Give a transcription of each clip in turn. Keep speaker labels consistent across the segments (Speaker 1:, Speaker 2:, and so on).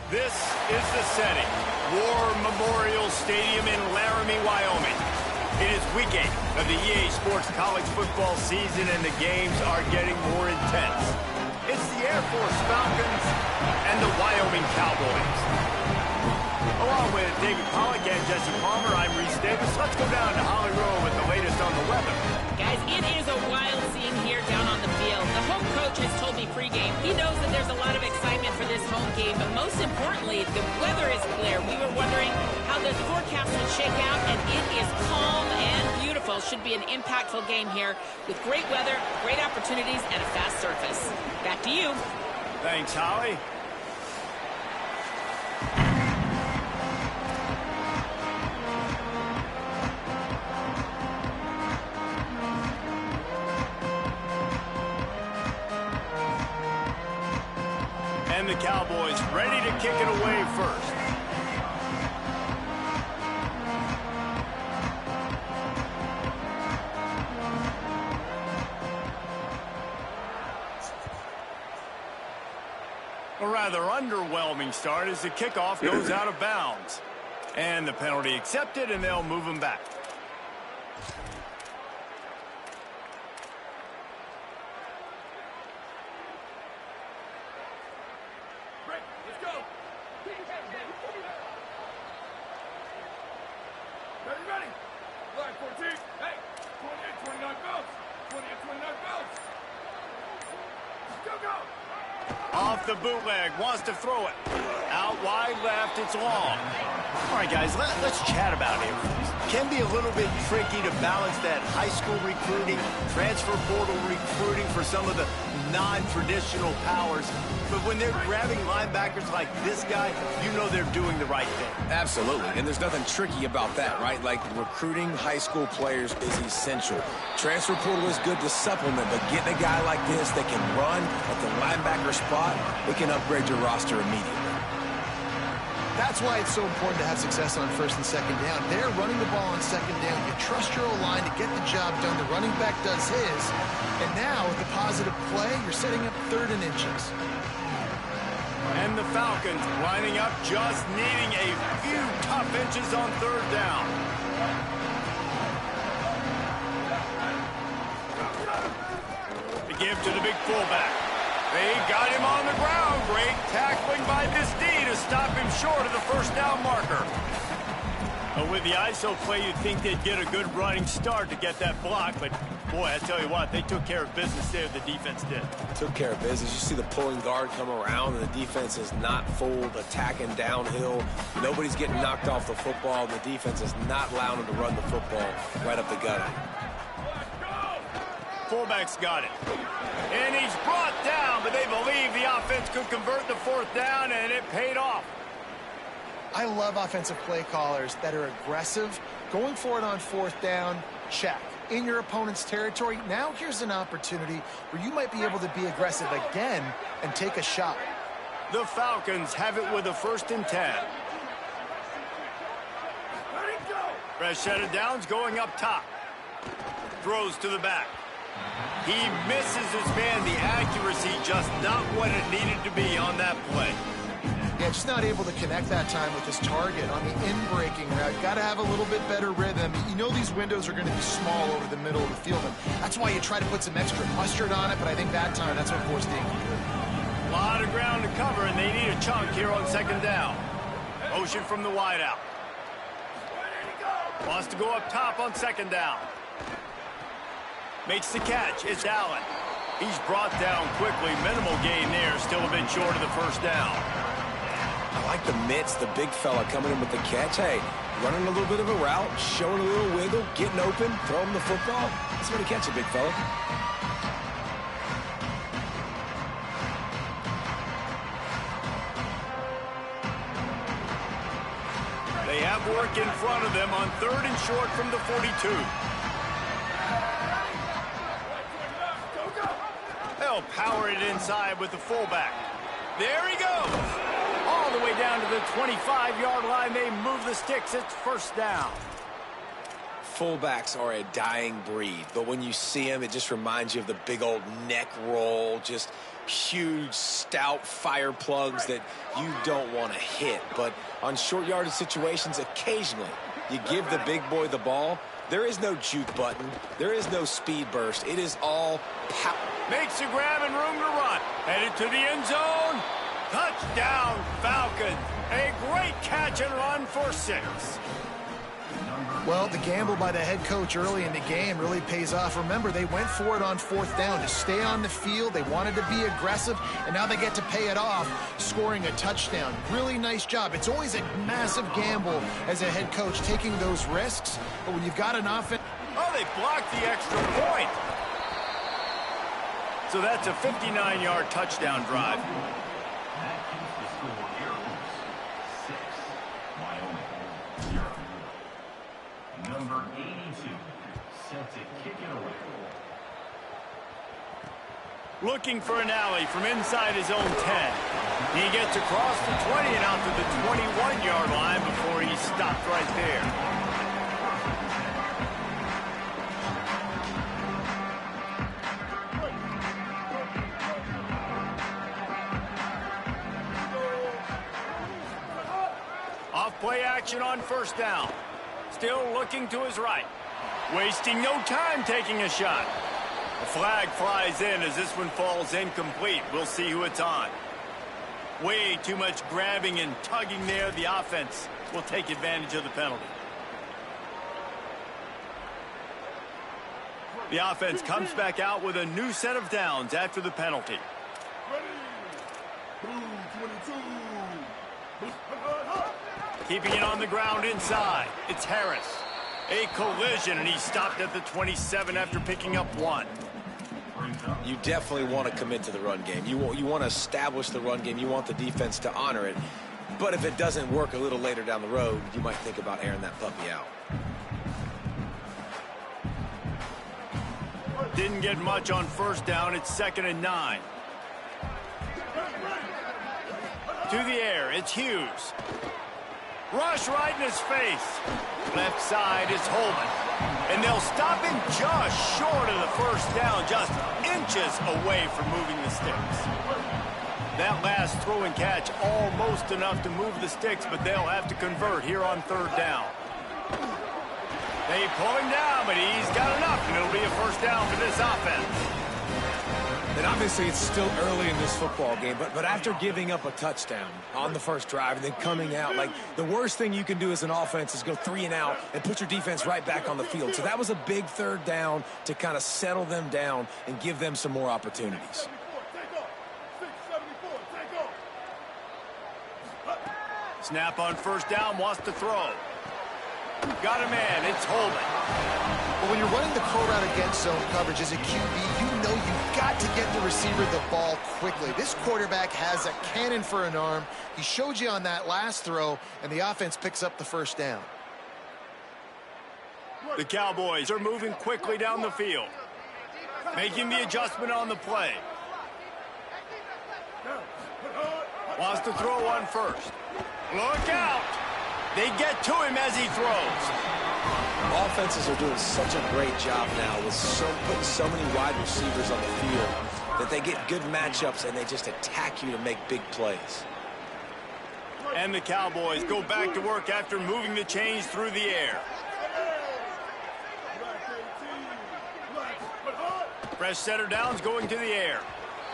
Speaker 1: This is the setting. War Memorial Stadium in Laramie, Wyoming. It is week 8 of the EA Sports college football season, and the games are getting more intense. It's the Air Force Falcons and the Wyoming Cowboys. Along with David Pollack and Jesse Palmer, I'm Reese Davis. Let's go down to Holly Rowe with the latest on the weather.
Speaker 2: Guys, it is a wild scene here down on the field. The home coach has told me pregame he knows that there's a lot of excitement for this home game, but most importantly, the weather is clear. We were wondering how the forecast would shake out, and it is calm and beautiful. Should be an impactful game here with great weather, great opportunities, and a fast surface. Back to you.
Speaker 1: Thanks, Holly. And the Cowboys ready to kick it away first. A rather underwhelming start as the kickoff goes out of bounds. And the penalty accepted, and they'll move him back. Off the bootleg, wants to throw it. Out wide left, it's long. All right, guys, let's chat about it. Can be a little bit tricky to balance that high school recruiting, transfer portal recruiting for some of the non-traditional powers. But when they're grabbing linebackers like this guy, you know they're doing the right thing.
Speaker 3: Absolutely, and there's nothing tricky about that, right? Like, recruiting high school players is essential. Transfer portal is good to supplement, but getting a guy like this that can run at the linebacker spot, it can upgrade your roster immediately.
Speaker 4: That's why it's so important to have success on first and second down. They're running the ball on second down. You trust your O-line to get the job done. The running back does his. And now, with the positive play, you're setting up 3rd and inches.
Speaker 1: And the Falcons lining up, just needing a few tough inches on 3rd down. The give to the big fullback. They got him on the ground. Great tackling by this D to stop him short of the 1st down marker. But with the ISO play, you'd think they'd get a good running start to get that block. But, boy, I tell you what, they took care of business there, the defense did.
Speaker 3: Took care of business. You see the pulling guard come around, and the defense is not fooled, attacking downhill. Nobody's getting knocked off the football. The defense is not allowing them to run the football right up the gut.
Speaker 1: Fullback's got it. And he's brought down, but they believe the offense could convert the 4th down, and it paid off.
Speaker 4: I love offensive play callers that are aggressive. Going for it on 4th down, check. In your opponent's territory, now here's an opportunity where you might be able to be aggressive again and take a shot.
Speaker 1: The Falcons have it with a 1st and 10. Fresh set of downs going up top. Throws to the back. He misses his man. The accuracy just not what it needed to be on that play.
Speaker 4: Yeah, just not able to connect that time with his target on the in-breaking route. Got to have a little bit better rhythm. You know these windows are going to be small over the middle of the field, and that's why you try to put some extra mustard on it, but I think that time that's what forced Ingram.
Speaker 1: A lot of ground to cover, and they need a chunk here on 2nd down. Motion from the wideout. Wants to go up top on 2nd down. Makes the catch. It's Allen. He's brought down quickly. Minimal gain there. Still a bit short of the 1st down.
Speaker 3: I like the mitts, the big fella coming in with the catch. Hey, running a little bit of a route, showing a little wiggle, getting open, throwing the football. That's where to catch it, big fella.
Speaker 1: They have work in front of them on 3rd and short from the 42. They'll power it inside with the fullback. There he goes. All the way down to the 25-yard line. They move the sticks. It's 1st down.
Speaker 3: Fullbacks are a dying breed, but when you see them, it just reminds you of the big old neck roll, just huge, stout fire plugs that you don't want to hit. But on short yardage situations, occasionally, you give the big boy the ball. There is no juke button. There is no speed burst. It is all power.
Speaker 1: Makes a grab and room to run. Headed to the end zone. Touchdown, Falcons. A great catch and run for 6.
Speaker 4: Well, the gamble by the head coach early in the game really pays off. Remember, they went for it on 4th down to stay on the field. They wanted to be aggressive, and now they get to pay it off, scoring a touchdown. Really nice job. It's always a massive gamble as a head coach taking those risks, but when you've got an offense...
Speaker 1: Oh, they blocked the extra point. So that's a 59-yard touchdown drive.
Speaker 5: Number 82, set to kick it away.
Speaker 1: Looking for an alley from inside his own 10. He gets across the 20 and out to the 21-yard line before he stopped right there. Off-play action on 1st down. Still looking to his right. Wasting no time taking a shot. The flag flies in as this one falls incomplete. We'll see who it's on. Way too much grabbing and tugging there. The offense will take advantage of the penalty. The offense comes back out with a new set of downs after the penalty. Keeping it on the ground inside. It's Harris. A collision, and he stopped at the 27 after picking up 1.
Speaker 3: You definitely want to commit to the run game. You want to establish the run game. You want the defense to honor it. But if it doesn't work a little later down the road, you might think about airing that puppy out.
Speaker 1: Didn't get much on 1st down. It's 2nd and 9. To the air, it's Hughes. Rush right in his face. Left side is Holman. And they'll stop him just short of the 1st down, just inches away from moving the sticks. That last throw and catch almost enough to move the sticks, but they'll have to convert here on 3rd down. They pull him down, but he's got enough, and it'll be a 1st down for this offense.
Speaker 3: And obviously it's still early in this football game, but after giving up a touchdown on the 1st drive and then coming out, like, the worst thing you can do as an offense is go 3 and out and put your defense right back on the field. So that was a big 3rd down to kind of settle them down and give them some more opportunities.
Speaker 1: Snap on 1st down, wants to throw. Got a man, it's Holman.
Speaker 4: But when you're running the curl route against zone coverage as a QB, you know you've got to get the receiver the ball quickly. This quarterback has a cannon for an arm. He showed you on that last throw, and the offense picks up the 1st down.
Speaker 1: The Cowboys are moving quickly down the field, making the adjustment on the play. Wants to throw one first. Look out! They get to him as he throws.
Speaker 3: Offenses are doing such a great job now with putting so many wide receivers on the field that they get good matchups and they just attack you to make big plays.
Speaker 1: And the Cowboys go back to work after moving the chains through the air. Fresh setter downs going to the air.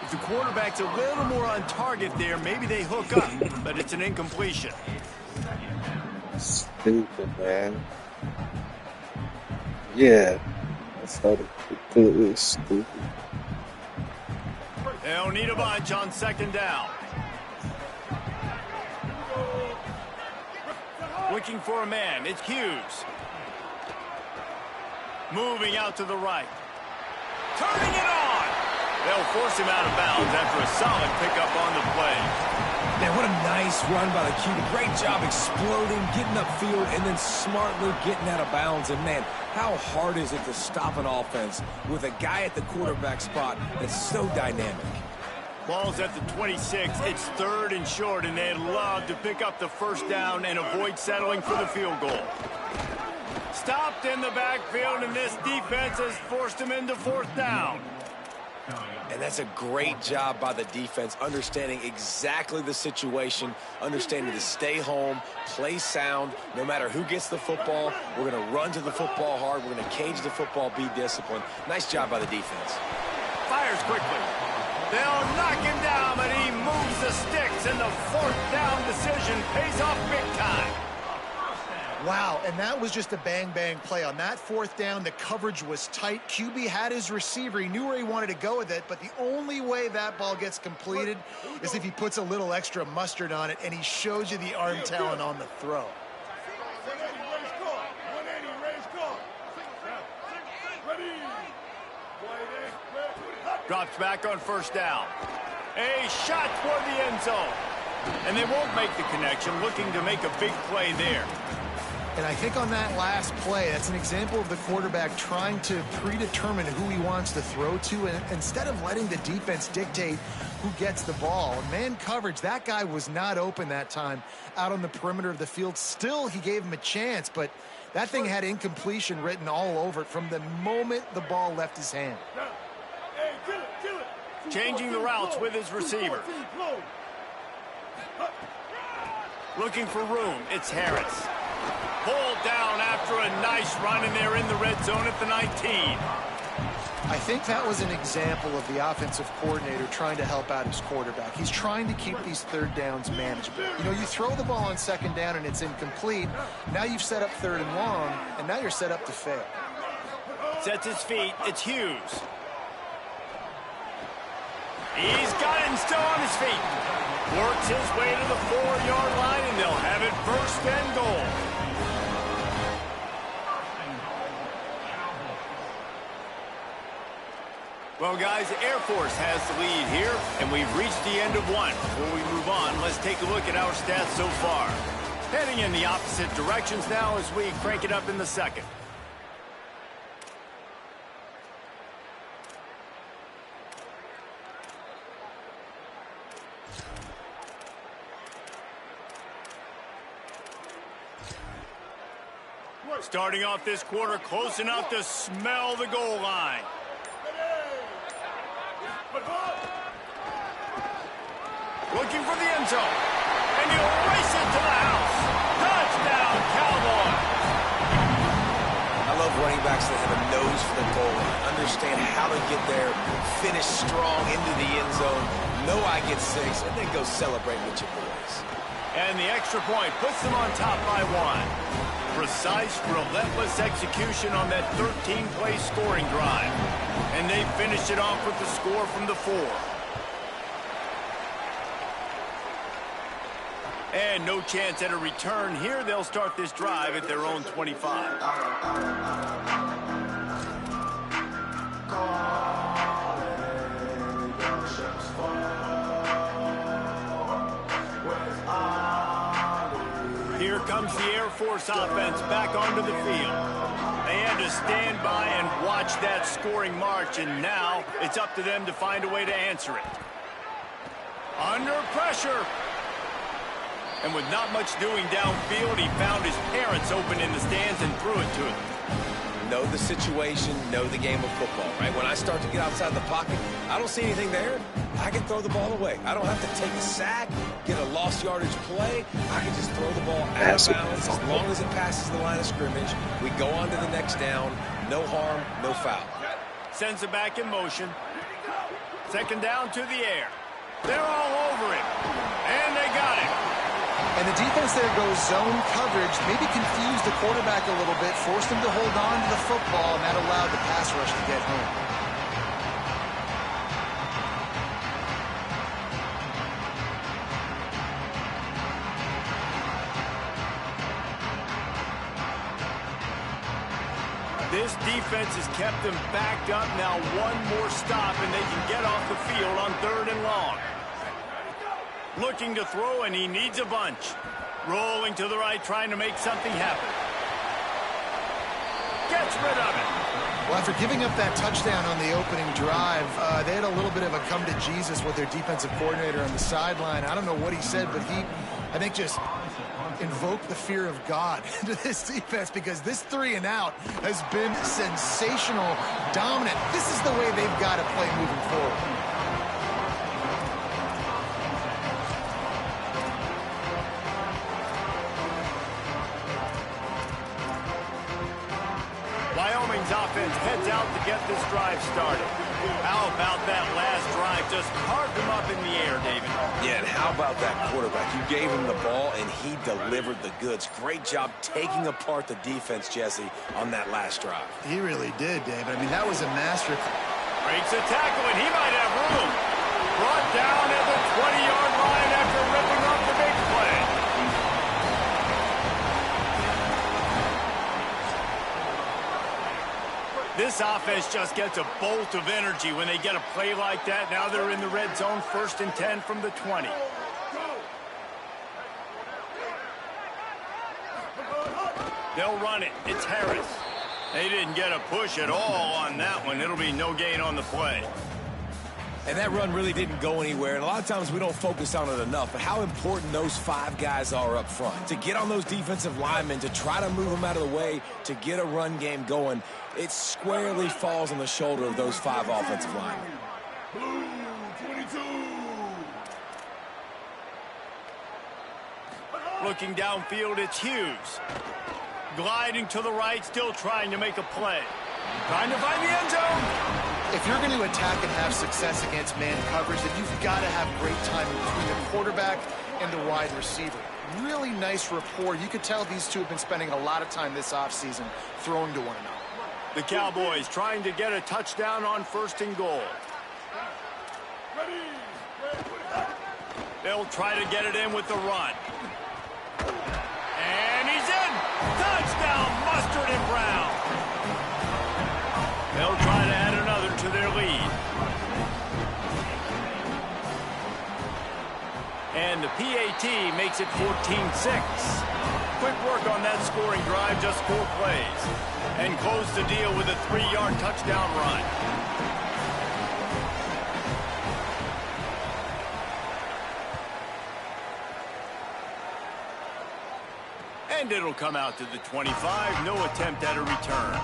Speaker 1: If the quarterback's a little more on target there, maybe they hook up, but it's an incompletion.
Speaker 6: Stupid, man. Yeah. That's not completely stupid.
Speaker 1: They'll need a bunch on second down. Looking for a man. It's Hughes. Moving out to the right. Turning it on. They'll force him out of bounds after a solid pickup on the play.
Speaker 3: Man, what a nice run by the QB. Great job exploding, getting upfield, and then smartly getting out of bounds. And, man, how hard is it to stop an offense with a guy at the quarterback spot that's so dynamic?
Speaker 1: Ball's at the 26. It's 3rd and short, and they'd love to pick up the first down and avoid settling for the field goal. Stopped in the backfield, and this defense has forced him into 4th down.
Speaker 3: And that's a great job by the defense, understanding exactly the situation, understanding to stay home, play sound. No matter who gets the football, we're going to run to the football hard. We're going to cage the football, be disciplined. Nice job by the defense.
Speaker 1: Fires quickly. They'll knock him down, but he moves the sticks, and the 4th down decision pays off big time.
Speaker 4: Wow, and that was just a bang-bang play. On that 4th down, the coverage was tight. QB had his receiver. He knew where he wanted to go with it, but the only way that ball gets completed is if he puts a little extra mustard on it, and he shows you the arm talent on the throw.
Speaker 1: Drops back on 1st down. A shot toward the end zone. And they won't make the connection, looking to make a big play there.
Speaker 4: And I think on that last play, that's an example of the quarterback trying to predetermine who he wants to throw to, and instead of letting the defense dictate who gets the ball. Man coverage, that guy was not open that time out on the perimeter of the field. Still, he gave him a chance, but that thing had incompletion written all over it from the moment the ball left his hand.
Speaker 1: Changing the routes with his receiver. Looking for room, it's Harris. Pulled down after a nice run, and they're in the red zone at the 19.
Speaker 4: I think that was an example of the offensive coordinator trying to help out his quarterback. He's trying to keep these 3rd downs manageable. You know, you throw the ball on 2nd down and it's incomplete. Now you've set up 3rd and long, and now you're set up to fail.
Speaker 1: Sets his feet. It's Hughes. He's got it and still on his feet. Works his way to the 4-yard line, and they'll have it 1st and goal. Well, guys, the Air Force has the lead here, and we've reached the end of one. Before we move on, let's take a look at our stats so far. Heading in the opposite directions now as we crank it up in the 2nd. Starting off this quarter close enough to smell the goal line. Looking for the end zone. And he'll race it to the house. Touchdown, Cowboys.
Speaker 3: I love running backs that have a nose for the goal line, understand how to get there, finish strong into the end zone, know I get 6, and then go celebrate with your boys.
Speaker 1: And the extra point puts them on top by 1. Precise, relentless execution on that 13-play scoring drive. And they finished it off with the score from the 4. And no chance at a return here. They'll start this drive at their own 25. Here comes the Air Force offense back onto the field. They had to stand by and watch that scoring march, and now it's up to them to find a way to answer it. Under pressure. And with not much doing downfield, he found his parents open in the stands and threw it to them.
Speaker 3: Know the situation, know the game of football, right? When I start to get outside the pocket, I don't see anything there. I can throw the ball away. I don't have to take a sack, get a lost yardage play. I can just throw the ball out of bounds as long as it passes the line of scrimmage. We go on to the next down. No harm, no foul.
Speaker 1: Sends it back in motion. Second down to the air. They're all over him. And they got it.
Speaker 4: And the defense there goes zone coverage, maybe confused the quarterback a little bit, forced him to hold on to the football, and that allowed the pass rush to get home.
Speaker 1: This defense has kept them backed up. Now one more stop, and they can get off the field on 3rd and long. Looking to throw, and he needs a bunch. Rolling to the right, trying to make something happen. Gets rid of it.
Speaker 4: Well, after giving up that touchdown on the opening drive, they had a little bit of a come-to-Jesus with their defensive coordinator on the sideline. I don't know what he said, but he, I think, just invoked the fear of God into this defense, because this 3 and out has been sensational, dominant. This is the way they've got to play moving forward.
Speaker 1: Wyoming's offense heads out to get this drive started. How about that last drive? Just carved him up in the air, David.
Speaker 3: Yeah, and how about that quarterback? You gave him the ball, and he delivered the goods. Great job taking apart the defense, Jesse, on that last drive.
Speaker 4: He really did, David. I mean, that was a master.
Speaker 1: Breaks a tackle, and he might have room. Brought down at the 20-yard line after ripping off the big play. This offense just gets a bolt of energy when they get a play like that. Now they're in the red zone, 1st and 10 from the 20. They'll run it. It's Harris. They didn't get a push at all on that one. It'll be no gain on the play.
Speaker 3: And that run really didn't go anywhere, and a lot of times we don't focus on it enough, but how important those 5 guys are up front. To get on those defensive linemen, to try to move them out of the way, to get a run game going, it squarely falls on the shoulder of those 5 offensive linemen.
Speaker 7: Blue 22.
Speaker 1: Looking downfield, it's Hughes. Gliding to the right, still trying to make a play. Trying to find the end zone.
Speaker 4: If you're going to attack and have success against man coverage, then you've got to have great timing between the quarterback and the wide receiver. Really nice rapport. You could tell these two have been spending a lot of time this offseason throwing to one another.
Speaker 1: The Cowboys trying to get a touchdown on 1st and goal. They'll try to get it in with the run. And he's in! Touchdown, Mustard and Brown! They'll try to add another to their lead. And the PAT makes it 14-6. Quick work on that scoring drive, just 4 plays. And close the deal with a 3-yard touchdown run. And it'll come out to the 25. No attempt at a return.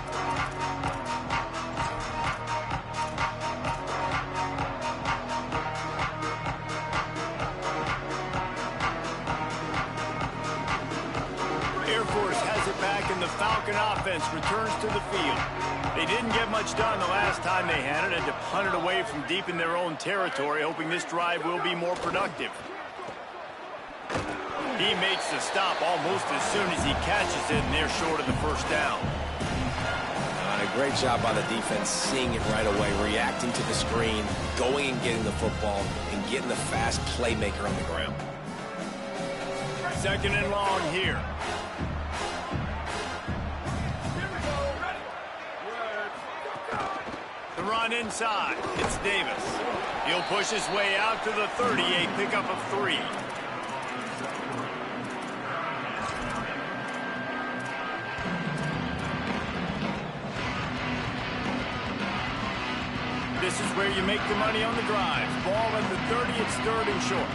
Speaker 1: Air Force has it back, and the Falcon offense returns to the field. They didn't get much done the last time they had it, and to punt it away from deep in their own territory, hoping this drive will be more productive. He makes the stop almost as soon as he catches it, and they're short of the 1st down.
Speaker 3: A great job by the defense, seeing it right away, reacting to the screen, going and getting the football, and getting the fast playmaker on the ground.
Speaker 1: 2nd and long here. The run inside. It's Davis. He'll push his way out to the 30, a pickup of 3. This is where you make the money on the drive. Ball at the 30, it's 3rd and short.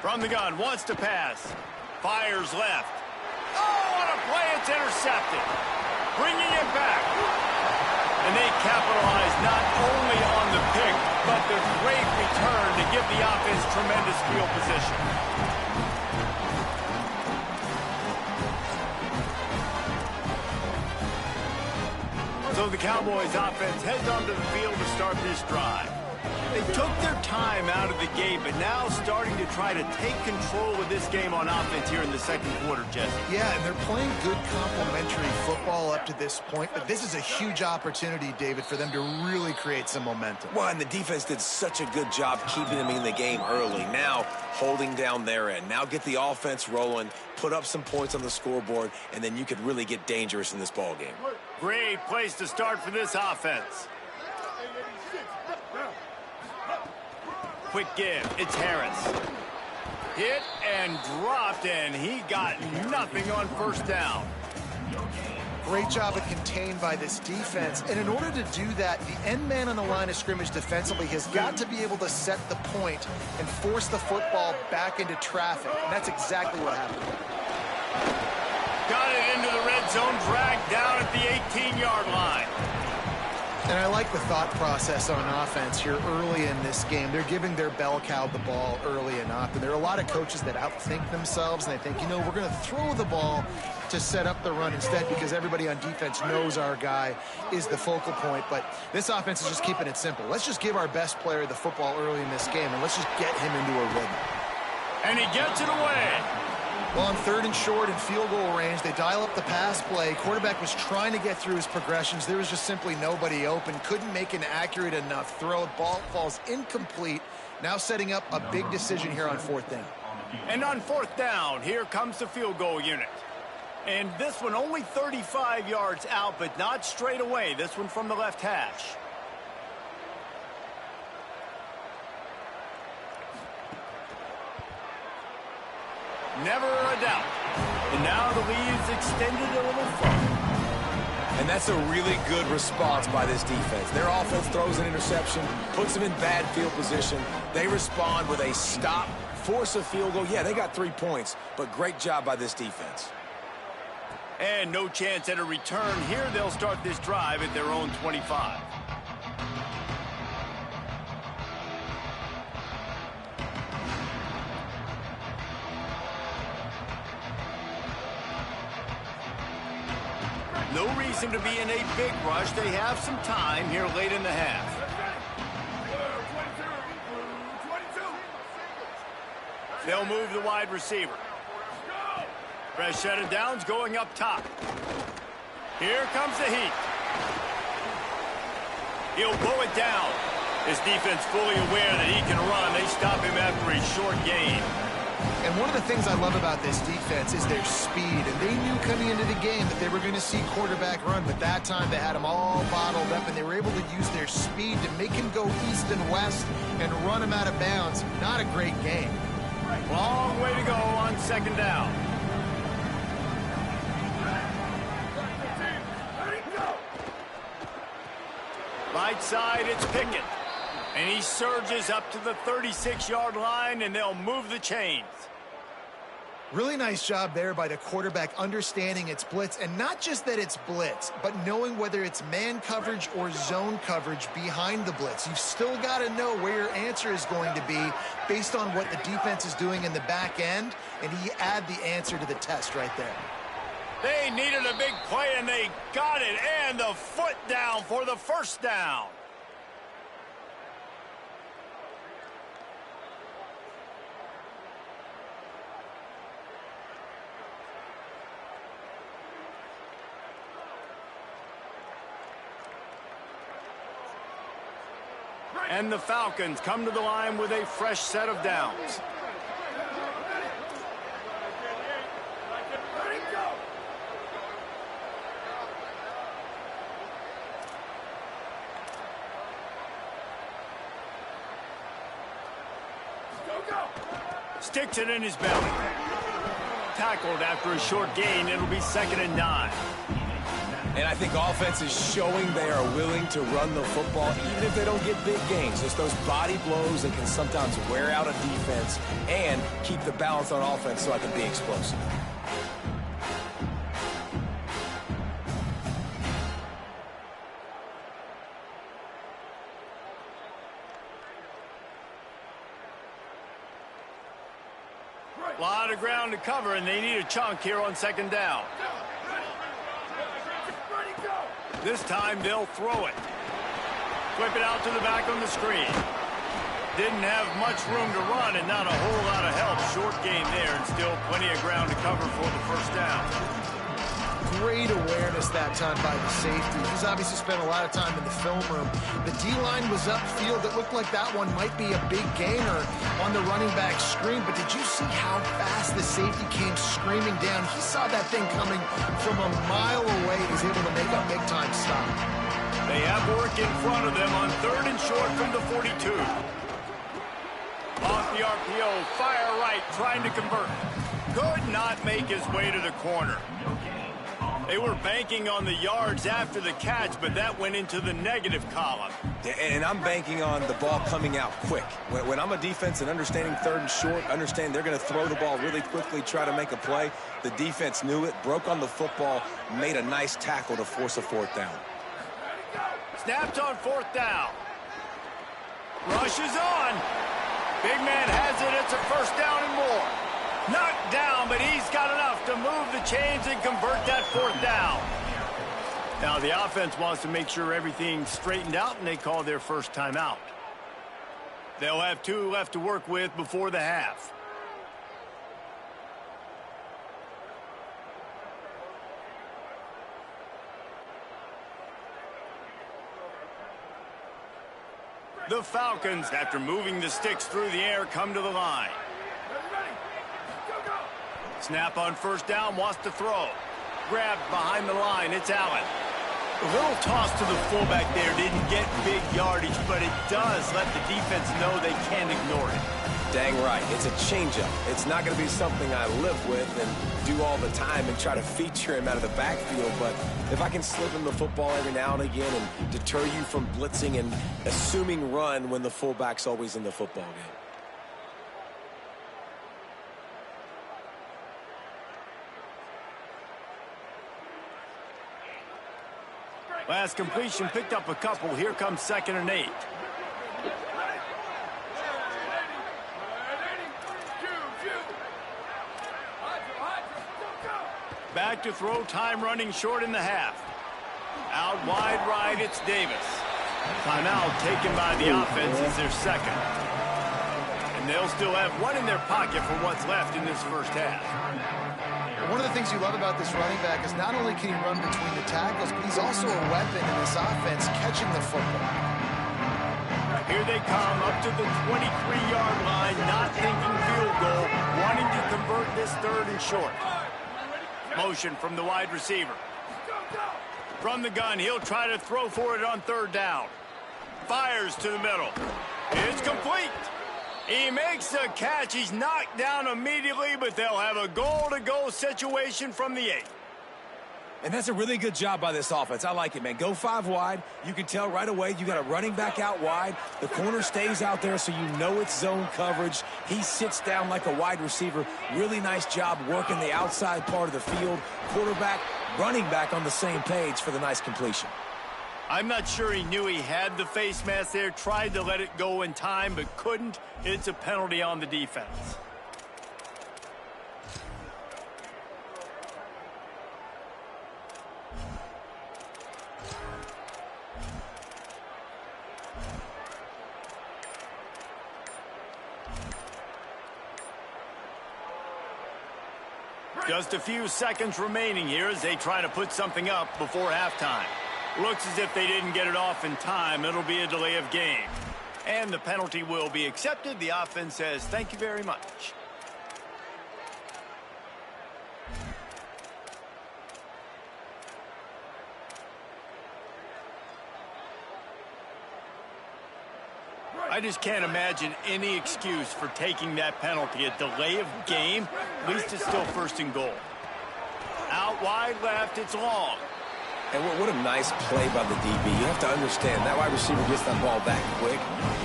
Speaker 1: From the gun, wants to pass. Fires left. Oh, what a play, it's intercepted. Bringing it back. And they capitalize not only on the pick, but the great return to give the offense tremendous field position. So the Cowboys offense heads onto the field to start this drive. They took their time out of the gate, but now starting to try to take control of this game on offense here in the second quarter, Jesse.
Speaker 4: Yeah, and they're playing good complementary football up to this point, but this is a huge opportunity, David, for them to really create some momentum.
Speaker 3: Well, and the defense did such a good job keeping them in the game early. Now, holding down their end. Now get the offense rolling, put up some points on the scoreboard, and then you could really get dangerous in this ball game.
Speaker 1: Great place to start for this offense. Quick give. It's Harris. Hit and dropped, and he got nothing on first down.
Speaker 4: Great job of contained by this defense. And in order to do that, the end man on the line of scrimmage defensively has got to be able to set the point and force the football back into traffic. And that's exactly what happened.
Speaker 1: Got it into the red zone, dragged down at the 18-yard line.
Speaker 4: And I like the thought process on offense here early in this game. They're giving their bell cow the ball early enough. And there are a lot of coaches that outthink themselves, and they think, you know, we're going to throw the ball to set up the run instead because everybody on defense knows our guy is the focal point. But this offense is just keeping it simple. Let's just give our best player the football early in this game, and let's just get him into a rhythm.
Speaker 1: And he gets it away.
Speaker 4: Well, on 3rd and short and field goal range, they dial up the pass play. Quarterback was trying to get through his progressions. There was just simply nobody open. Couldn't make an accurate enough throw. Ball falls incomplete. Now setting up a big decision here on 4th down.
Speaker 1: And on 4th down, here comes the field goal unit. And this one only 35 yards out, but not straight away. This one from the left hash. Never a doubt. And now the lead's extended a little further.
Speaker 3: And that's a really good response by this defense. Their offense throws an interception, puts them in bad field position. They respond with a stop, force a field goal. Yeah, they got 3 points, but great job by this defense.
Speaker 1: And no chance at a return. Here they'll start this drive at their own 25. No reason to be in a big rush. They have some time here late in the half. They'll move the wide receiver. Fresh set of downs going up top. Here comes the heat. He'll blow it down. His defense fully aware that he can run. They stop him after a short gain.
Speaker 4: And one of the things I love about this defense is their speed. And they knew coming into the game that they were going to see quarterback run. But that time they had him all bottled up, and they were able to use their speed to make him go east and west and run him out of bounds. Not a great game.
Speaker 1: Long way to go on 2nd down. Right side, it's Pickett. And he surges up to the 36-yard line, and they'll move the chains.
Speaker 4: Really nice job there by the quarterback understanding it's blitz, and not just that it's blitz, but knowing whether it's man coverage or zone coverage behind the blitz. You've still got to know where your answer is going to be based on what the defense is doing in the back end, and he add the answer to the test right there.
Speaker 1: They needed a big play, and they got it, and the foot down for the 1st down. And the Falcons come to the line with a fresh set of downs. Sticks it in his belly. Tackled after a short gain. It'll be 2nd and 9.
Speaker 3: And I think offense is showing they are willing to run the football, even if they don't get big gains. Just those body blows that can sometimes wear out a defense and keep the balance on offense so I can be explosive.
Speaker 1: A lot of ground to cover, and they need a chunk here on second down. This time they'll throw it. Flip it out to the back on the screen. Didn't have much room to run and not a whole lot of help. Short game there and still plenty of ground to cover for the first down.
Speaker 4: Great awareness that time by the safety. He's obviously spent a lot of time in the film room. The D-line was upfield. It looked like that one might be a big gainer on the running back screen, but did you see how fast the safety came screaming down? He saw that thing coming from a mile away. He's able to make a big-time stop.
Speaker 1: They have work in front of them on third and short from the 42. Off the RPO, fire right, trying to convert. Could not make his way to the corner. They were banking on the yards after the catch, but that went into the negative column.
Speaker 3: And I'm banking on the ball coming out quick. When I'm a defense and understanding third and short, understand they're going to throw the ball really quickly, try to make a play. The defense knew it, broke on the football, made a nice tackle to force a fourth down.
Speaker 1: Snapped on fourth down. Rush is on. Big man has it. It's a first down and more. Knocked down, but he's got enough to move the chains and convert that fourth down. Now the offense wants to make sure everything's straightened out, and they call their first timeout. They'll have 2 left to work with before the half. The Falcons, after moving the sticks through the air, come to the line. Snap on first down, wants to throw. Grabbed behind the line, it's Allen. A little toss to the fullback there, didn't get big yardage, but it does let the defense know they can't ignore it.
Speaker 3: Dang right, it's a changeup. It's not going to be something I live with and do all the time and try to feature him out of the backfield, but if I can slip him the football every now and again and deter you from blitzing and assuming run when the fullback's always in the football game.
Speaker 1: Last completion picked up a couple. Here comes 2nd and 8. Back to throw, time running short in the half. Out wide right, it's Davis. Timeout taken by the offense is their second. And they'll still have one in their pocket for what's left in this first half.
Speaker 4: One of the things you love about this running back is not only can he run between the tackles, but he's also a weapon in this offense catching the football.
Speaker 1: Here they come up to the 23-yard line, not thinking field goal, wanting to convert this third and short. Motion from the wide receiver. From the gun, he'll try to throw for it on third down. Fires to the middle. It's complete. He makes the catch. He's knocked down immediately, but they'll have a goal-to-go situation from the 8.
Speaker 3: And that's a really good job by this offense. I like it, man. Go 5 wide. You can tell right away you got a running back out wide. The corner stays out there so you know it's zone coverage. He sits down like a wide receiver. Really nice job working the outside part of the field. Quarterback, running back on the same page for the nice completion.
Speaker 1: I'm not sure he knew he had the face mask there. Tried to let it go in time, but couldn't. It's a penalty on the defense. Just a few seconds remaining here as they try to put something up before halftime. Looks as if they didn't get it off in time. It'll be a delay of game. And the penalty will be accepted. The offense says thank you very much. I just can't imagine any excuse for taking that penalty. A delay of game, at least it's still first and goal. Out wide left, it's long.
Speaker 3: And what a nice play by the DB. You have to understand, that wide receiver gets that ball back quick.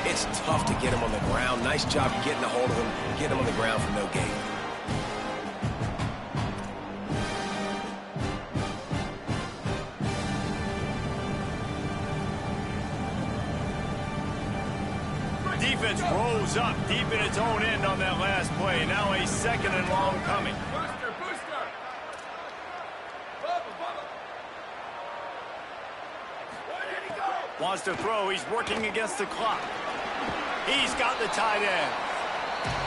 Speaker 3: It's tough to get him on the ground. Nice job getting a hold of him, getting him on the ground for no gain.
Speaker 1: Defense rose up deep in its own end on that last play. Now a second and long coming.
Speaker 7: Booster. Where did he go?
Speaker 1: Wants to throw. He's working against the clock. He's got the tight end.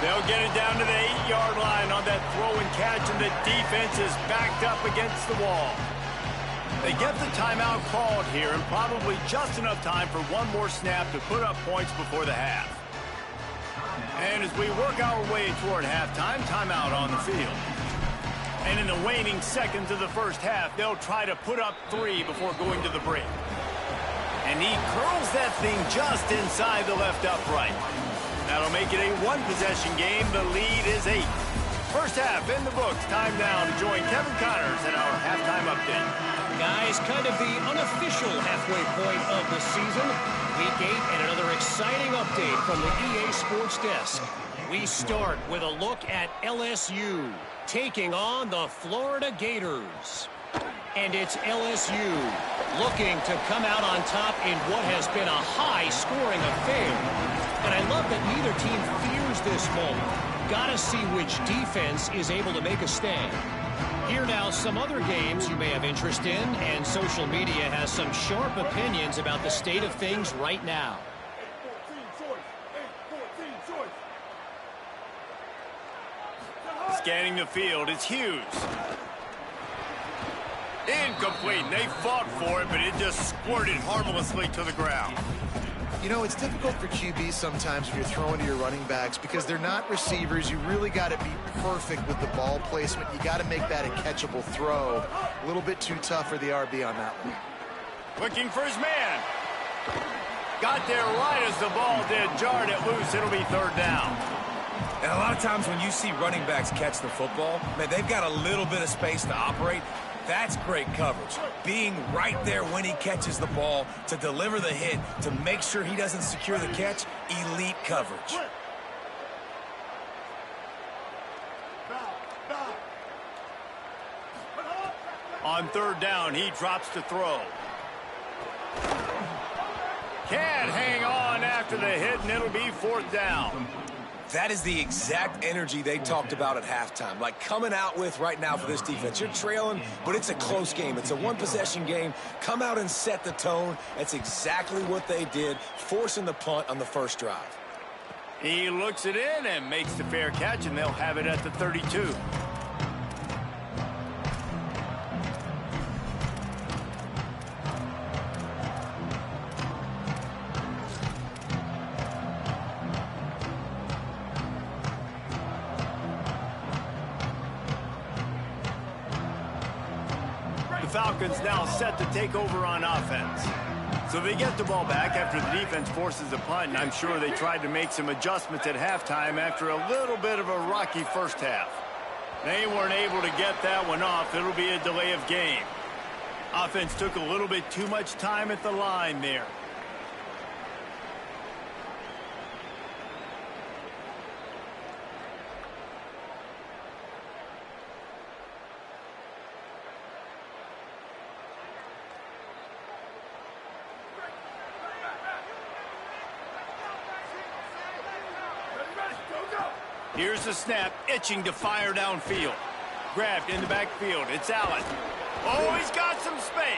Speaker 1: They'll get it down to the 8-yard line on that throw and catch, and the defense is backed up against the wall. They get the timeout called here, and probably just enough time for one more snap to put up points before the half. And as we work our way toward halftime, timeout on the field. And in the waning seconds of the first half, they'll try to put up 3 before going to the break. And he curls that thing just inside the left upright. That'll make it a one-possession game. The lead is 8. First half in the books. Time now to join Kevin Connors in our halftime update.
Speaker 8: Guys, kind of the unofficial halfway point of the season. Week 8 and another exciting update from the EA Sports Desk. We start with a look at LSU taking on the Florida Gators. And it's LSU looking to come out on top in what has been a high-scoring affair. And I love that neither team fears this moment. Gotta see which defense is able to make a stand. Here now, some other games you may have interest in, and social media has some sharp opinions about the state of things right now.
Speaker 7: 8-14 choice.
Speaker 1: Scanning the field, it's Hughes. Incomplete. They fought for it, but it just squirted harmlessly to the ground.
Speaker 4: You know, it's difficult for QBs sometimes when you're throwing to your running backs because they're not receivers. You really got to be perfect with the ball placement. You got to make that a catchable throw. A little bit too tough for the RB on that one.
Speaker 1: Looking for his man. Got there right as the ball did. Jarred it loose. It'll be third down.
Speaker 3: And a lot of times when you see running backs catch the football, man, they've got a little bit of space to operate. That's great coverage. Being right there when he catches the ball to deliver the hit, to make sure he doesn't secure the catch, elite coverage.
Speaker 1: On third down, he drops to throw. Can't hang on after the hit, and it'll be fourth down.
Speaker 3: That is the exact energy they talked about at halftime. Like coming out with right now for this defense. You're trailing, but it's a close game. It's a one-possession game. Come out and set the tone. That's exactly what they did, forcing the punt on the first drive.
Speaker 1: He looks it in and makes the fair catch, and they'll have it at the 32. Falcons now set to take over on offense. So they get the ball back after the defense forces a punt, and I'm sure they tried to make some adjustments at halftime after a little bit of a rocky first half. They weren't able to get that one off. It'll be a delay of game. Offense took a little bit too much time at the line there. Here's the snap, itching to fire downfield. Grabbed in the backfield. It's Allen. Oh, he's got some space.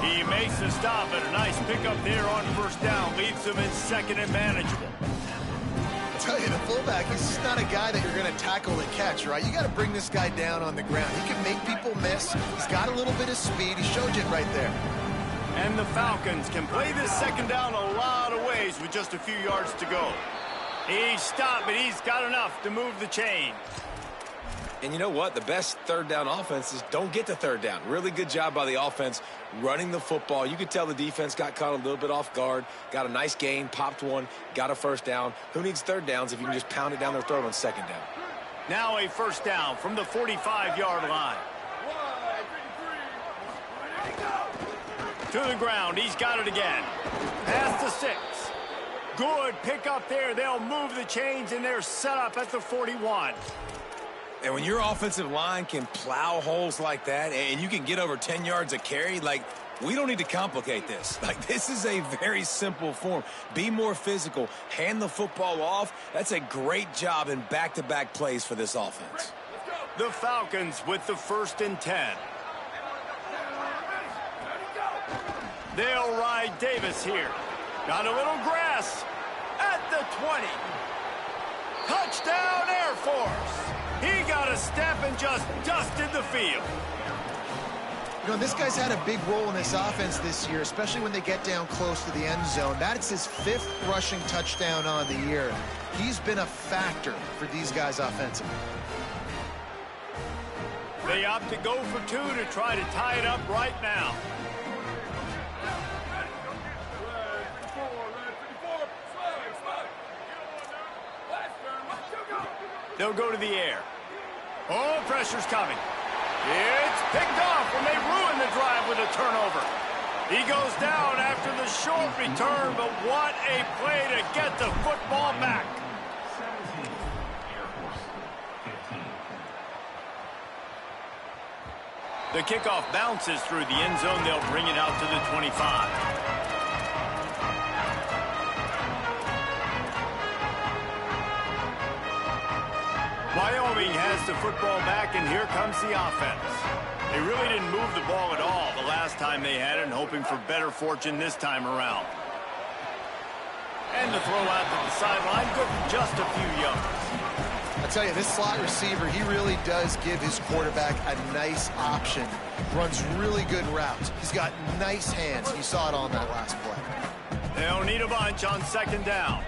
Speaker 1: He makes the stop, and a nice pickup there on first down. Leaves him in second and manageable.
Speaker 4: I tell you, the fullback, he's just not a guy that you're going to tackle and catch, right? You got to bring this guy down on the ground. He can make people miss. He's got a little bit of speed. He showed you it right there.
Speaker 1: And the Falcons can play this second down a lot of ways with just a few yards to go. He's stopped, but he's got enough to move the chain.
Speaker 3: And you know what? The best third down offense is don't get to third down. Really good job by the offense running the football. You could tell the defense got caught a little bit off guard, got a nice gain, popped one, got a first down. Who needs third downs if you can just pound it down their throat on second down?
Speaker 1: Now a first down from the 45-yard line.
Speaker 7: Wide, 53. Ready to go.
Speaker 1: To the ground. He's got it again. Past the 6. Good pick up there. They'll move the chains, and they're set up at the 41.
Speaker 3: And when your offensive line can plow holes like that and you can get over 10 yards a carry, like, we don't need to complicate this. Like, this is a very simple form. Be more physical. Hand the football off. That's a great job in back-to-back plays for this offense.
Speaker 1: The Falcons with the 1st and 10. They'll ride Davis here. Got a little grass at the 20. Touchdown, Air Force. He got a step and just dusted the field.
Speaker 4: You know, this guy's had a big role in this offense this year, especially when they get down close to the end zone. That's his 5th rushing touchdown on the year. He's been a factor for these guys offensively.
Speaker 1: They opt to go for 2 to try to tie it up right now. They'll go to the air. Oh, pressure's coming. It's picked off when they ruin the drive with a turnover. He goes down after the short return, but what a play to get the football back.
Speaker 5: 17, Air Force, 15.
Speaker 1: The kickoff bounces through the end zone. They'll bring it out to the 25. Wyoming has the football back, and here comes the offense. They really didn't move the ball at all the last time they had it, and hoping for better fortune this time around. And the throw out to the sideline, good for just a few yards.
Speaker 4: I tell you, this slot receiver, he really does give his quarterback a nice option. Runs really good routes. He's got nice hands. You saw it on that last play.
Speaker 1: They'll need a bunch on 2nd down.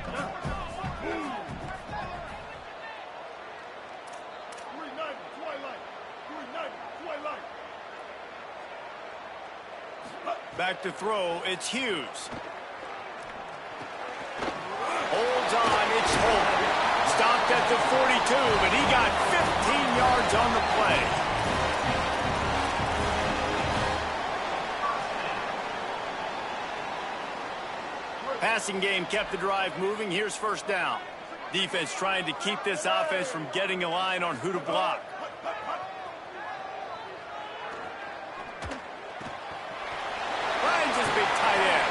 Speaker 1: Back to throw, it's Hughes. Holds on, it's Holden. Stopped at the 42, but he got 15 yards on the play. Passing game kept the drive moving. Here's 1st down. Defense trying to keep this offense from getting a line on who to block. Big tight end.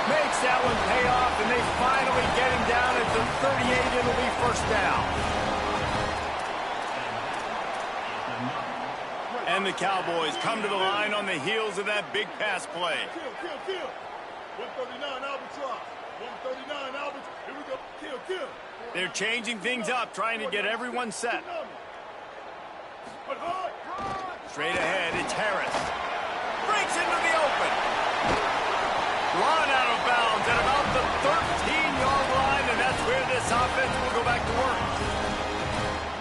Speaker 1: Makes that one pay off, and they finally get him down at the 38. It'll be 1st down. And the Cowboys come to the line on the heels of that big pass play.
Speaker 7: Kill. 139 Albatross. 139 Albatross. Here we go. Kill.
Speaker 1: They're changing things up, trying to get everyone set. Straight ahead, it's Harris. Breaks into the open. Run out of bounds at about the 13-yard line, and that's where this offense will go back to work.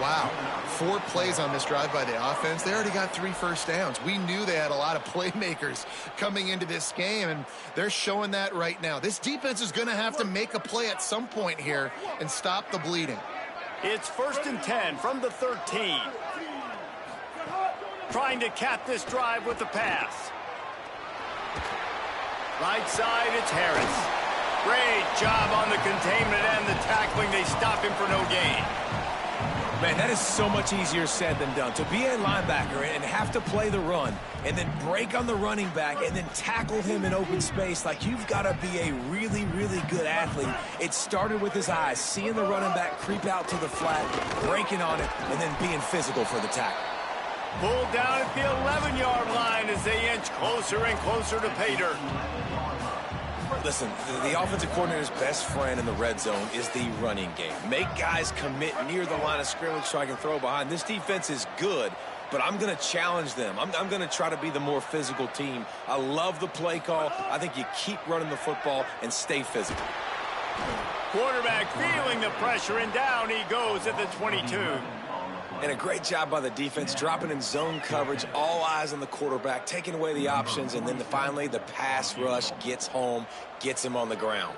Speaker 4: Wow. 4 plays on this drive by the offense. They already got 3 first downs. We knew they had a lot of playmakers coming into this game, and they're showing that right now. This defense is going to have to make a play at some point here and stop the bleeding.
Speaker 1: It's 1st and 10 from the 13. Trying to cap this drive with the pass. Right side, it's Harris. Great job on the containment and the tackling. They stop him for no gain.
Speaker 3: Man, that is so much easier said than done. To be a linebacker and have to play the run and then break on the running back and then tackle him in open space, like, you've got to be a really, really good athlete. It started with his eyes, seeing the running back creep out to the flat, breaking on it, and then being physical for the tackle.
Speaker 1: Pulled down at the 11-yard line as they inch closer and closer to pay dirt.
Speaker 3: Listen, the offensive coordinator's best friend in the red zone is the running game. Make guys commit near the line of scrimmage so I can throw behind. This defense is good, but I'm going to challenge them. I'm going to try to be the more physical team. I love the play call. I think you keep running the football and stay physical.
Speaker 1: Quarterback feeling the pressure, and down he goes at the 22.
Speaker 3: And a great job by the defense, dropping in zone coverage, all eyes on the quarterback, taking away the options, and then finally the pass rush gets home, gets him on the ground.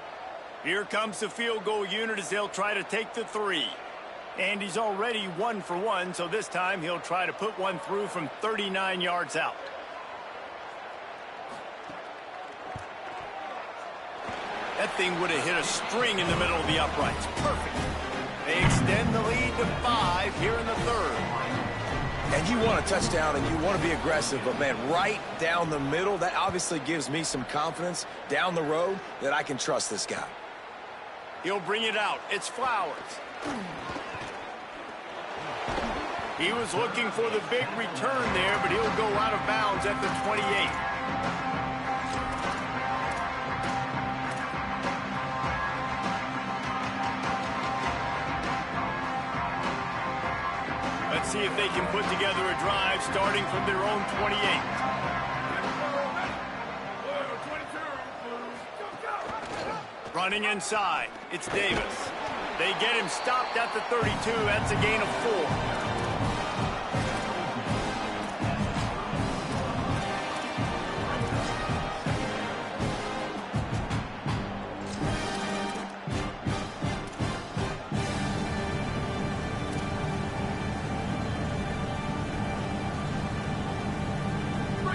Speaker 1: Here comes the field goal unit as they'll try to take the 3. And he's already 1 for 1, so this time he'll try to put one through from 39 yards out. That thing would have hit a string in the middle of the uprights. Perfect. They extend the lead to 5 here in the third.
Speaker 3: And you want a touchdown and you want to be aggressive, but, man, right down the middle, that obviously gives me some confidence down the road that I can trust this guy.
Speaker 1: He'll bring it out. It's Flowers. He was looking for the big return there, but he'll go out of bounds at the 28. Let's see if they can put together a drive starting from their own 28. Running inside, it's Davis. They get him stopped at the 32. That's a gain of 4.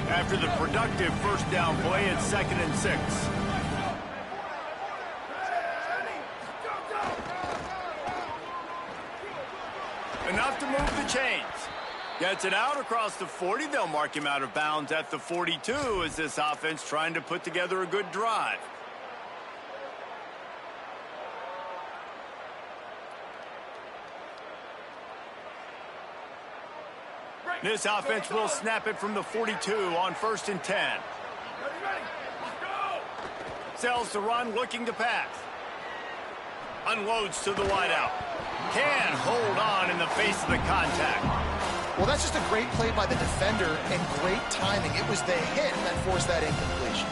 Speaker 1: After the productive first down play, it's 2nd and 6. Enough to move the chains. Gets it out across the 40. They'll mark him out of bounds at the 42 as this offense trying to put together a good drive. This offense will snap it from the 42 on 1st and 10. Sells to run, looking to pass. Unloads to the wideout. Can hold on in the face of the contact.
Speaker 4: Well, that's just a great play by the defender and great timing. It was the hit that forced that incompletion.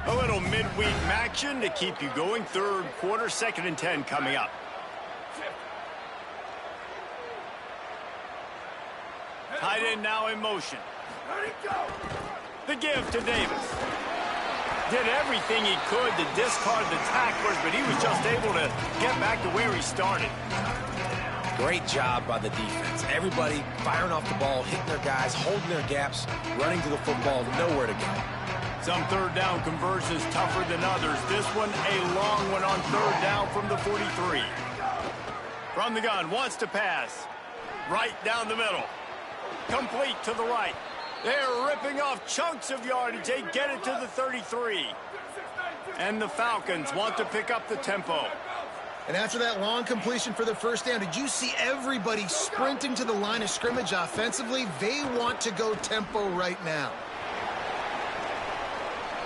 Speaker 1: A little midweek action to keep you going. Third quarter, 2nd and 10 coming up. Tight end now in motion. The give to Davis. Did everything he could to discard the tacklers, but he was just able to get back to where he started.
Speaker 3: Great job by the defense. Everybody firing off the ball, hitting their guys, holding their gaps, running to the football, nowhere to go.
Speaker 1: Some third down conversions tougher than others. This one a long one on 3rd down from the 43. From the gun, wants to pass. Right down the middle. Complete to the right. They're ripping off chunks of yardage. They get it to the 33. And the Falcons want to pick up the tempo.
Speaker 4: And after that long completion for the first down, did you see everybody sprinting to the line of scrimmage offensively? They want to go tempo right now.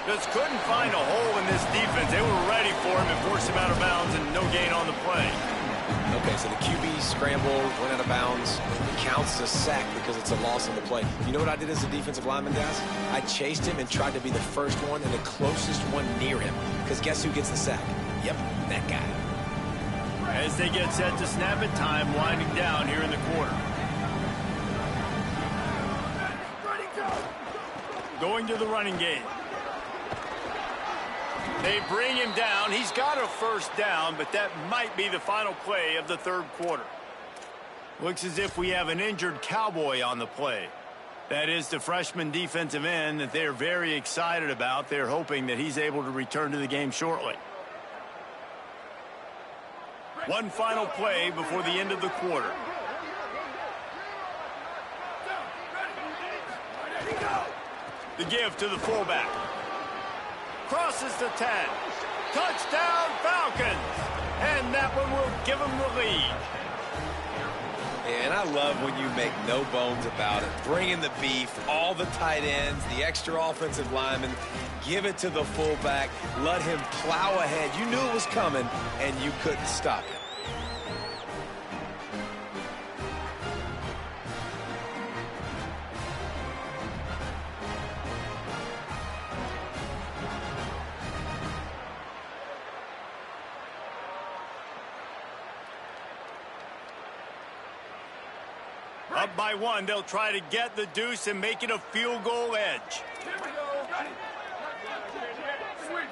Speaker 1: Just couldn't find a hole in this defense. They were ready for him and forced him out of bounds, and no gain on the play.
Speaker 3: Okay, so the QB scrambled, went out of bounds. It counts as a sack because it's a loss on the play. You know what I did as a defensive lineman, guys? I chased him and tried to be the first one and the closest one near him. Because guess who gets the sack? Yep, that guy.
Speaker 1: As they get set to snap it, time winding down here in the quarter. Going to the running game. They bring him down. He's got a first down, but that might be the final play of the third quarter. Looks as if we have an injured Cowboy on the play. That is the freshman defensive end that they're very excited about. They're hoping that he's able to return to the game shortly. One final play before the end of the quarter. The give to the fullback. Crosses the 10. Touchdown, Falcons! And that one will give them the lead.
Speaker 3: And I love when you make no bones about it. Bring in the beef, all the tight ends, the extra offensive linemen. Give it to the fullback. Let him plow ahead. You knew it was coming, and you couldn't stop it.
Speaker 1: Up by one, they'll try to get the deuce and make it a field goal edge.
Speaker 7: Here we go. Got it. Sweet.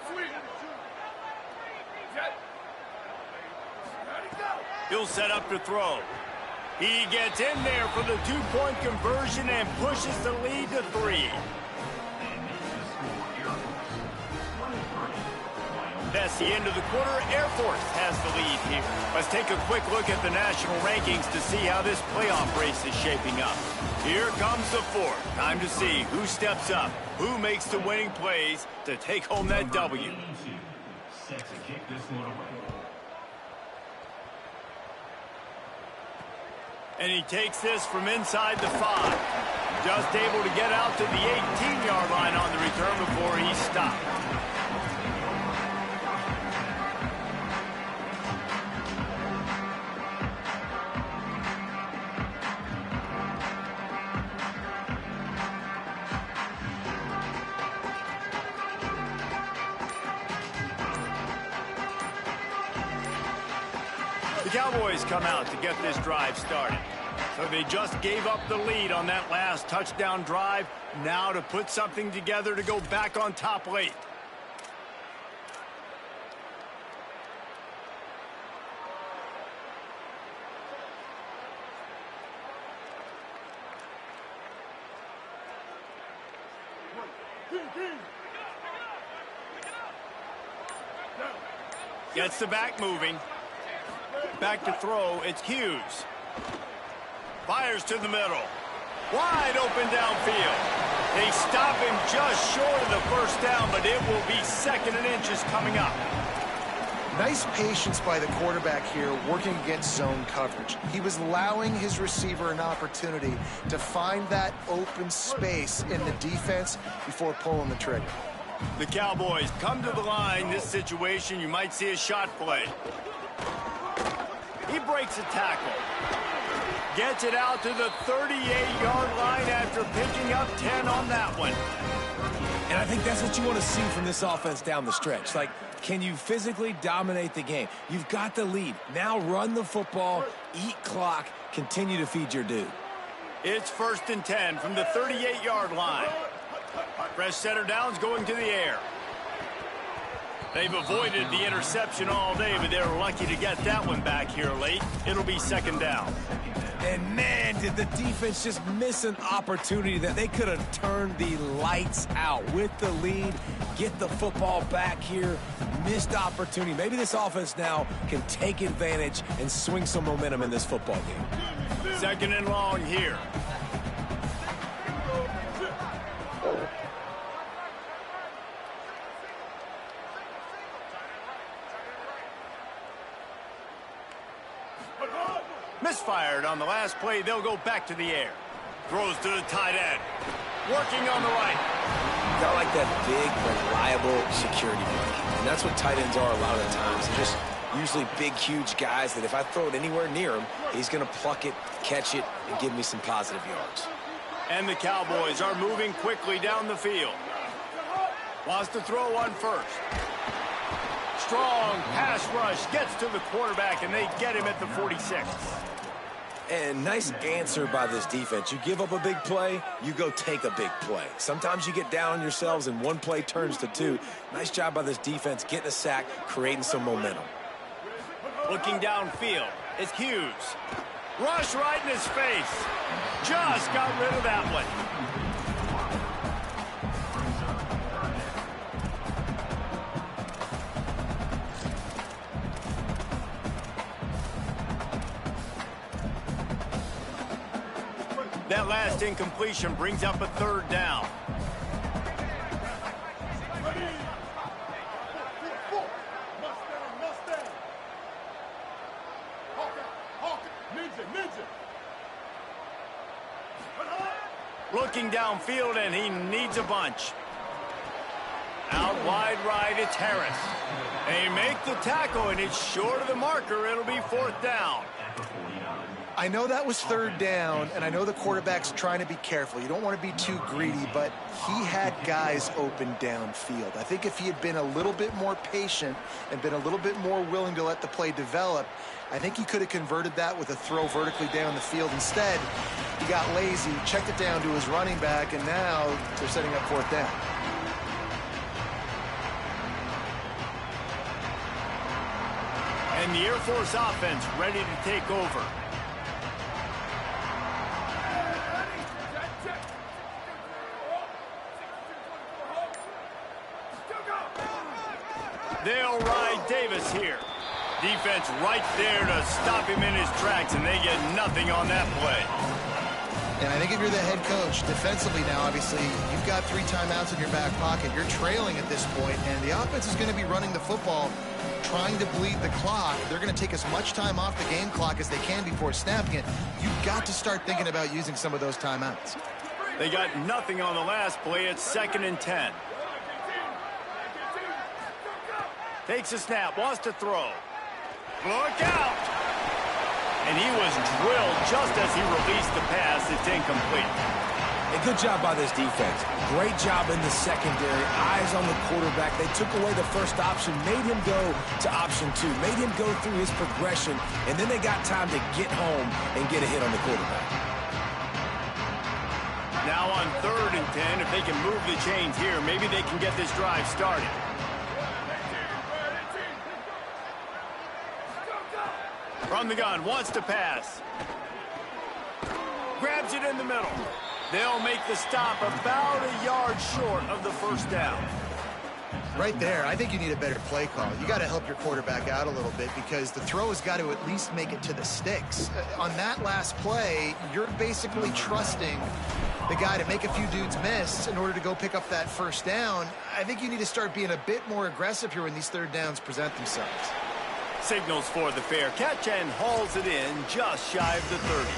Speaker 1: He'll set up to throw. He gets in there for the two-point conversion and pushes the lead to 3. That's the end of the quarter. Air Force has the lead here. Let's take a quick look at the national rankings to see how this playoff race is shaping up. Here comes the fourth. Time to see who steps up, who makes the winning plays to take home that W.
Speaker 5: Set to kick this one away.
Speaker 1: And he takes this from inside the 5. Just able to get out to the 18-yard line on the return before he stopped. The Cowboys come out to get this drive started. So they just gave up the lead on that last touchdown drive. Now to put something together to go back on top late. Gets the back moving. Back to throw, it's Hughes. Fires to the middle. Wide open downfield. They stop him just short of the first down, but it will be 2nd and inches coming up.
Speaker 4: Nice patience by the quarterback here working against zone coverage. He was allowing his receiver an opportunity to find that open space in the defense before pulling the trigger.
Speaker 1: The Cowboys come to the line. This situation, you might see a shot play. He breaks a tackle. Gets it out to the 38-yard line after picking up 10 on that one.
Speaker 3: And I think that's what you want to see from this offense down the stretch. Like, can you physically dominate the game? You've got the lead. Now run the football, eat clock, continue to feed your dude.
Speaker 1: It's 1st and 10 from the 38-yard line. Fresh setter downs going to the air. They've avoided the interception all day, but they're lucky to get that one back here late. It'll be 2nd down.
Speaker 3: And man, did the defense just miss an opportunity that they could have turned the lights out with the lead, get the football back here, missed opportunity. Maybe this offense now can take advantage and swing some momentum in this football game.
Speaker 1: 2nd and long here. Misfired on the last play. They'll go back to the air. Throws to the tight end. Working on the right.
Speaker 3: Got like that big, reliable security blanket. And that's what tight ends are a lot of the times. They're just usually big, huge guys that if I throw it anywhere near him, he's going to pluck it, catch it, and give me some positive yards.
Speaker 1: And the Cowboys are moving quickly down the field. Wants to throw on first. Strong pass rush gets to the quarterback, and they get him at the 46.
Speaker 3: And nice answer by this defense. You give up a big play, you go take a big play. Sometimes you get down on yourselves and one play turns to 2. Nice job by this defense getting a sack, creating some momentum.
Speaker 1: Looking downfield, it's Hughes. Rush right in his face. Just got rid of that one. That last incompletion brings up a 3rd down. Looking downfield, and he needs a bunch. Out wide right, it's Harris. They make the tackle, and it's short of the marker. It'll be 4th down.
Speaker 4: I know that was 3rd down, and I know the quarterback's trying to be careful. You don't want to be too greedy, but he had guys open downfield. I think if he had been a little bit more patient and been a little bit more willing to let the play develop, I think he could have converted that with a throw vertically down the field. Instead, he got lazy, checked it down to his running back, and now they're setting up 4th down.
Speaker 1: And the Air Force offense ready to take over. They'll ride Davis here. Defense right there to stop him in his tracks, and they get nothing on that play.
Speaker 4: And I think if you're the head coach, defensively now, obviously, you've got 3 timeouts in your back pocket. You're trailing at this point, and the offense is going to be running the football, trying to bleed the clock. They're going to take as much time off the game clock as they can before snapping it. You've got to start thinking about using some of those timeouts.
Speaker 1: They got nothing on the last play. It's 2nd and 10. Takes a snap, wants to throw. Look out! And he was drilled just as he released the pass. It's incomplete.
Speaker 3: A good job by this defense. Great job in the secondary. Eyes on the quarterback. They took away the first option, made him go to option 2, made him go through his progression, and then they got time to get home and get a hit on the quarterback.
Speaker 1: Now on 3rd and 10, if they can move the chains here, maybe they can get this drive started. From the gun, wants to pass. Grabs it in the middle. They'll make the stop about a yard short of the first down.
Speaker 4: Right there, I think you need a better play call. You got to help your quarterback out a little bit because the throw has got to at least make it to the sticks. On that last play, you're basically trusting the guy to make a few dudes miss in order to go pick up that first down. I think you need to start being a bit more aggressive here when these 3rd downs present themselves.
Speaker 1: Signals for the fair catch and hauls it in just shy of the 30.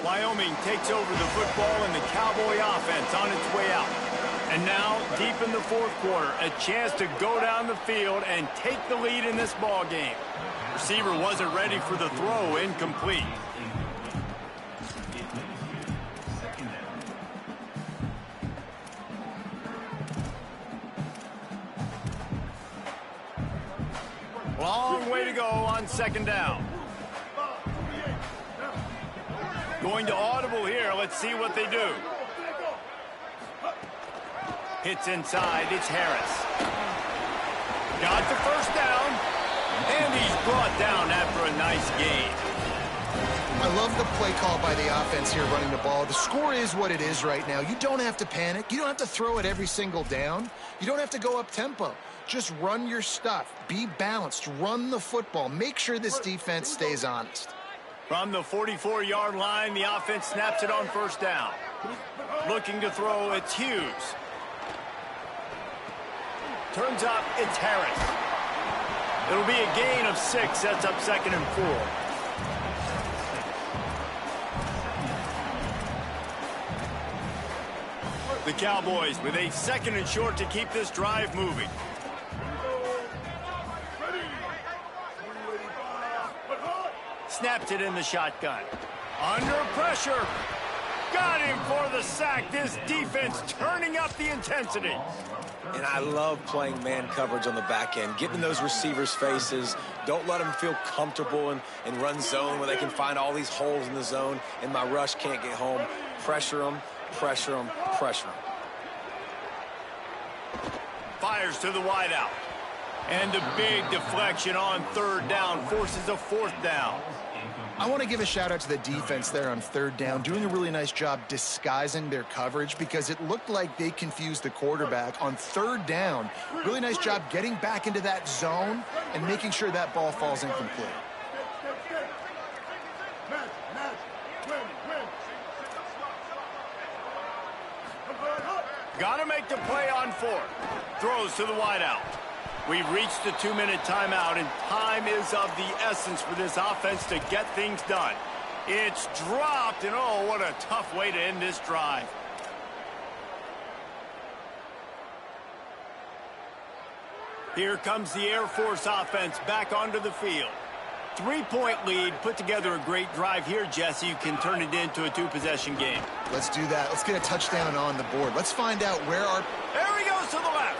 Speaker 1: Wyoming takes over the football and the Cowboy offense on its way out. And now, deep in the 4th quarter, a chance to go down the field and take the lead in this ball game. Receiver wasn't ready for the throw, incomplete. Long way to go on 2nd down. Going to audible here. Let's see what they do. Hits inside. It's Harris. Got the first down. And he's brought down after a nice gain.
Speaker 4: I love the play call by the offense here running the ball. The score is what it is right now. You don't have to panic. You don't have to throw it every single down. You don't have to go up tempo. Just run your stuff. Be balanced. Run the football. Make sure this defense stays honest.
Speaker 1: From the 44-yard line, the offense snaps it on 1st down. Looking to throw, it's Hughes. Turns up, it's Harris. It'll be a gain of 6, sets up 2nd and 4. The Cowboys with a 2nd and short to keep this drive moving. Snapped it in the shotgun. Under pressure. Got him for the sack. This defense turning up the intensity.
Speaker 3: And I love playing man coverage on the back end, getting in those receivers' faces. Don't let them feel comfortable in run zone where they can find all these holes in the zone and my rush can't get home. Pressure them, pressure them, pressure them.
Speaker 1: Fires to the wideout. And a big deflection on 3rd down forces a 4th down.
Speaker 4: I want to give a shout out to the defense there on 3rd down, doing a really nice job disguising their coverage because it looked like they confused the quarterback on 3rd down. Really nice job getting back into that zone and making sure that ball falls incomplete.
Speaker 1: Got to make the play on 4th. Throws to the wideout. We've reached the 2-minute timeout, and time is of the essence for this offense to get things done. It's dropped, and oh, what a tough way to end this drive. Here comes the Air Force offense back onto the field. 3-point lead, put together a great drive here, Jesse. You can turn it into a 2-possession game.
Speaker 4: Let's do that. Let's get a touchdown on the board. Let's find out where our...
Speaker 1: There he goes to the left.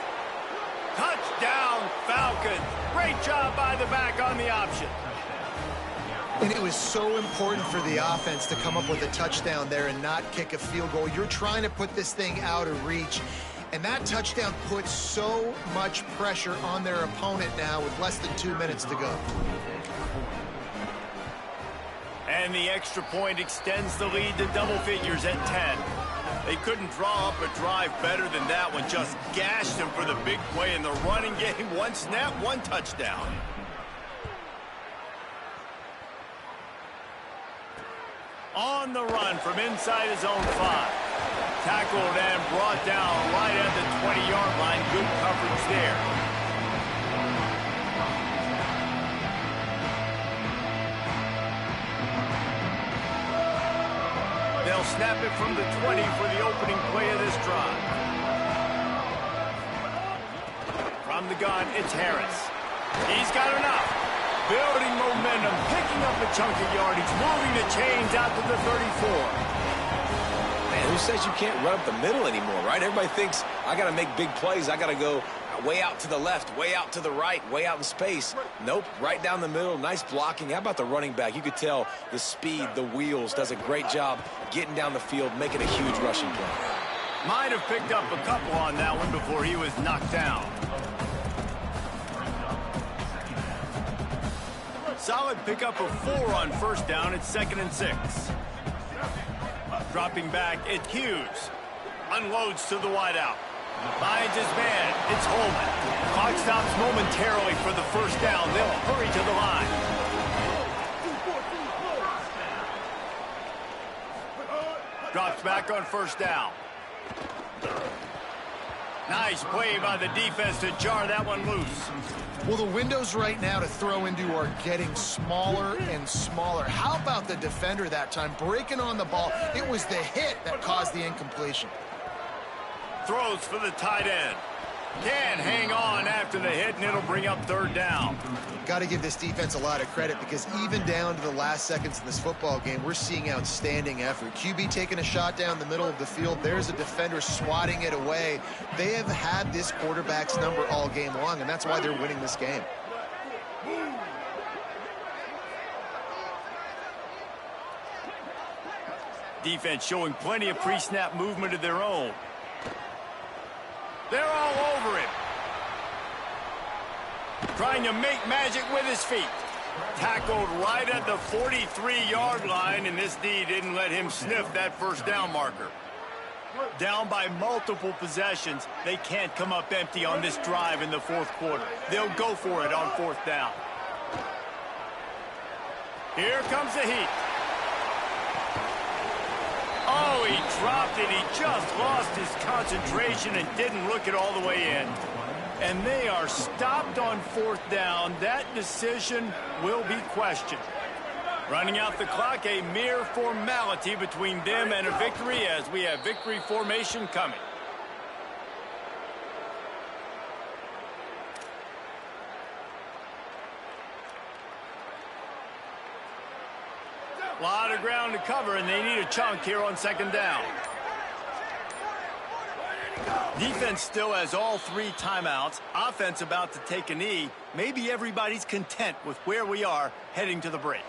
Speaker 1: Touchdown, Falcons. Great job by the back on the option.
Speaker 4: And it was so important for the offense to come up with a touchdown there and not kick a field goal. You're trying to put this thing out of reach. And that touchdown puts so much pressure on their opponent now with less than 2 minutes to go.
Speaker 1: And the extra point extends the lead to double figures at 10. They couldn't draw up a drive better than that one. Just gashed him for the big play in the running game. One snap, one touchdown. On the run from inside his own 5. Tackled and brought down right at the 20-yard line. Good coverage there. They'll snap it from the 20 for the opening play of this drive. From the gun, it's Harris. He's got enough. Building momentum, picking up a chunk of yardage, moving the chains out to the 34.
Speaker 3: Man, who says you can't run up the middle anymore, right? Everybody thinks, I got to make big plays. I got to go way out to the left, way out to the right, way out in space. Nope, right down the middle. Nice blocking. How about the running back? You could tell the speed, the wheels, does a great job getting down the field, making a huge rushing play.
Speaker 1: Might have picked up a couple on that one before he was knocked down. Solid pickup of 4 on first down. It's 2nd and 6. Dropping back, it's Hughes. Unloads to the wideout. Finds his man. It's Holman. Clock stops momentarily for the first down. They'll hurry to the line. Drops back on first down. Nice play by the defense to jar that one loose.
Speaker 4: Well, the windows right now to throw into are getting smaller and smaller. How about the defender that time breaking on the ball? It was the hit that caused the incompletion.
Speaker 1: Throws for the tight end. Can hang on after the hit, and it'll bring up 3rd down.
Speaker 4: Got to give this defense a lot of credit because even down to the last seconds in this football game, we're seeing outstanding effort. QB taking a shot down the middle of the field. There's a defender swatting it away. They have had this quarterback's number all game long, and that's why they're winning this game.
Speaker 1: Defense showing plenty of pre-snap movement of their own. They're all over him. Trying to make magic with his feet. Tackled right at the 43-yard line, and this D didn't let him sniff that first down marker. Down by multiple possessions, they can't come up empty on this drive in the 4th quarter. They'll go for it on 4th down. Here comes the heat. Oh, he dropped it. He just lost his concentration and didn't look it all the way in. And they are stopped on 4th down. That decision will be questioned. Running out the clock, a mere formality between them and a victory as we have victory formation coming. A lot of ground to cover, and they need a chunk here on 2nd down. Defense still has all 3 timeouts. Offense about to take a knee. Maybe everybody's content with where we are heading to the break.